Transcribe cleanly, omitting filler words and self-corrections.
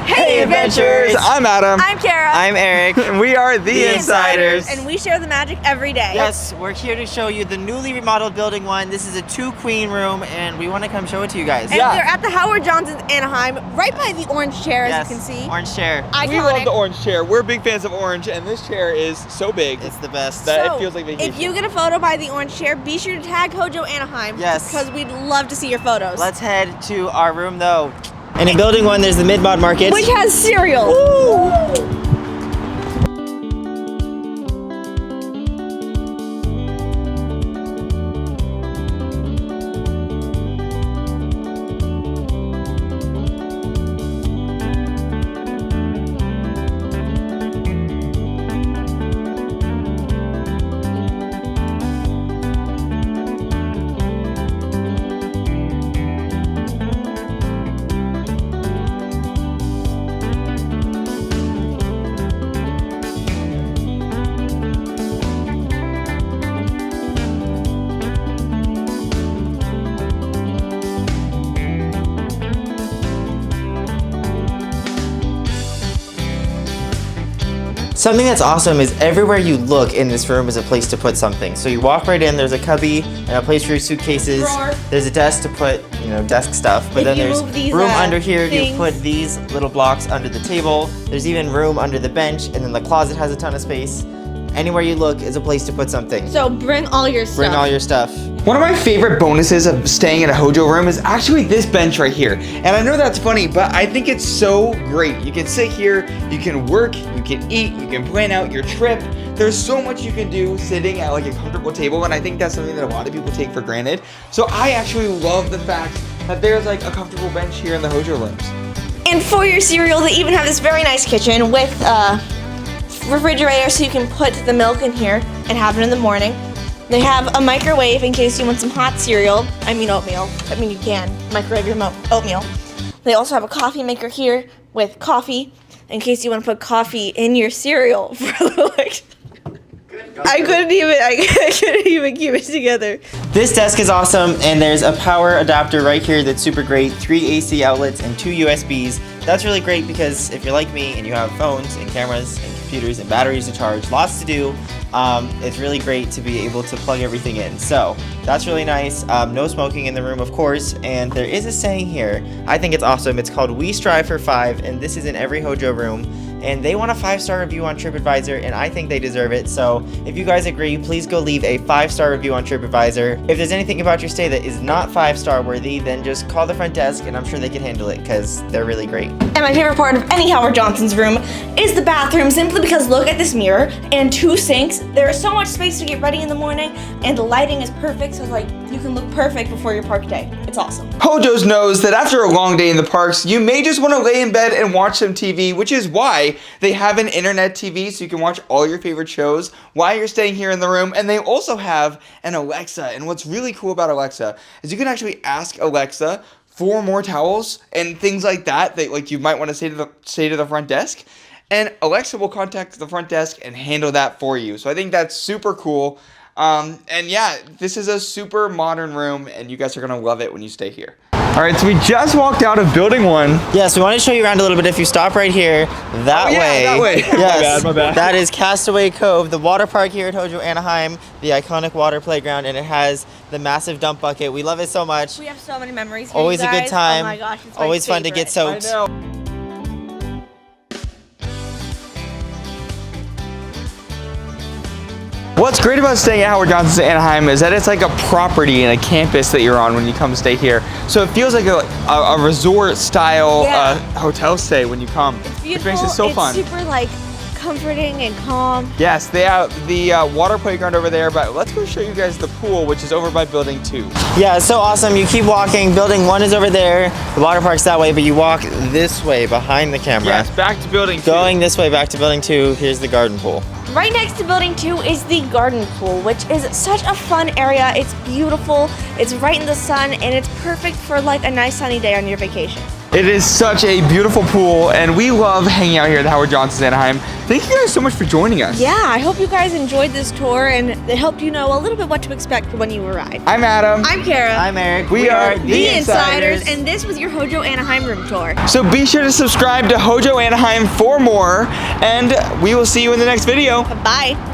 Hey Adventurers! I'm Adam. I'm Kara. I'm Eric. And we are the Insiders. And we share the magic every day. Yes, we're here to show you the newly remodeled building 1. This is a 2-queen room, and we want to come show it to you guys. And we're at the HoJo Anaheim, right by the orange chair, Yes, as you can see. orange chair. Iconic. We love the orange chair. We're big fans of orange, and this chair is so big. It's the best. That So, it feels like vacation. if you get a photo by the orange chair, be sure to tag HoJo Anaheim. Yes. Because we'd love to see your photos. Let's head to our room, though. And in building 1, there's the mid-mod market. Which has cereal. Woo! Something that's awesome is everywhere you look in this room is a place to put something. So you walk right in, there's a cubby and a place for your suitcases. Drawer. There's a desk to put, desk stuff. But If then you there's move these, room under here. things. You put these little blocks under the table. There's even room under the bench, and then the closet has a ton of space. Anywhere you look is a place to put something. So bring all your stuff. Bring all your stuff. One of my favorite bonuses of staying in a HoJo room is actually this bench right here. And I know that's funny, but I think it's so great. You can sit here, you can work, you can eat, you can plan out your trip. There's so much you can do sitting at like a comfortable table, and I think that's something that a lot of people take for granted. So I actually love the fact that there's like a comfortable bench here in the HoJo rooms. And for your cereal, they even have this very nice kitchen with refrigerator so you can put the milk in here and have it in the morning. They have a microwave in case you want some hot cereal. I mean oatmeal. I mean you can microwave your oatmeal. They also have a coffee maker here with coffee in case you want to put coffee in your cereal for like. I couldn't even keep it together. This desk is awesome, and there's a power adapter right here that's super great. 3 AC outlets and 2 USBs. That's really great because if you're like me and you have phones and cameras and computers and batteries to charge, lots to do, it's really great to be able to plug everything in. So that's really nice. No smoking in the room, of course, and there is a saying here. I think it's awesome. It's called "We Strive for 5," and this is in every HoJo room. And they want a 5-star review on TripAdvisor, and I think they deserve it. So if you guys agree, please go leave a 5-star review on TripAdvisor. If there's anything about your stay that is not 5-star worthy, then just call the front desk, and I'm sure they can handle it because they're really great. And my favorite part of any Howard Johnson's room is the bathroom, simply because look at this mirror and 2 sinks. There is so much space to get ready in the morning, and the lighting is perfect, so like you can look perfect before your park day. It's awesome. HoJo's knows that after a long day in the parks, you may just want to lay in bed and watch some TV, which is why they have an internet TV so you can watch all your favorite shows while you're staying here in the room. And they also have an Alexa. And what's really cool about Alexa is you can actually ask Alexa for more towels and things like that like you might want to say to the front desk. And Alexa will contact the front desk and handle that for you. So I think that's super cool. And yeah, this is a super modern room, and you guys are gonna love it when you stay here. All right, so we just walked out of building 1. Yes, we want to show you around a little bit. If you stop right here, that way. That way. Yes, My bad. That is Castaway Cove, the water park here at HoJo Anaheim, the iconic water playground, and it has the massive dump bucket. We love it so much. We have so many memories here, Always you a guys. good time. Oh my gosh, it's my Always fun to get favorite. soaked. I know. What's great about staying at Howard Johnson's Anaheim is that it's like a property and a campus that you're on when you come stay here. So it feels like a resort style hotel stay when you come. It's beautiful. Which makes it so fun. It's super like comforting and calm. Yes, they have the water playground over there, but let's go show you guys the pool, which is over by building 2. Yeah, it's so awesome. You keep walking. Building 1 is over there. The water park's that way, but you walk this way behind the camera. Yes, back to building 2. Going this way back to building 2. Here's the garden pool. Right next to building 2 is the garden pool, which is such a fun area. It's beautiful, it's right in the sun, and it's perfect for like a nice sunny day on your vacation. It is such a beautiful pool, and we love hanging out here at the Howard Johnson's Anaheim. Thank you guys so much for joining us. Yeah, I hope you guys enjoyed this tour and it helped you know a little bit what to expect when you arrive. I'm Adam. I'm Kara. I'm Eric. We are The Insiders, and this was your HoJo Anaheim room tour. So be sure to subscribe to HoJo Anaheim for more, and we will see you in the next video. Bye.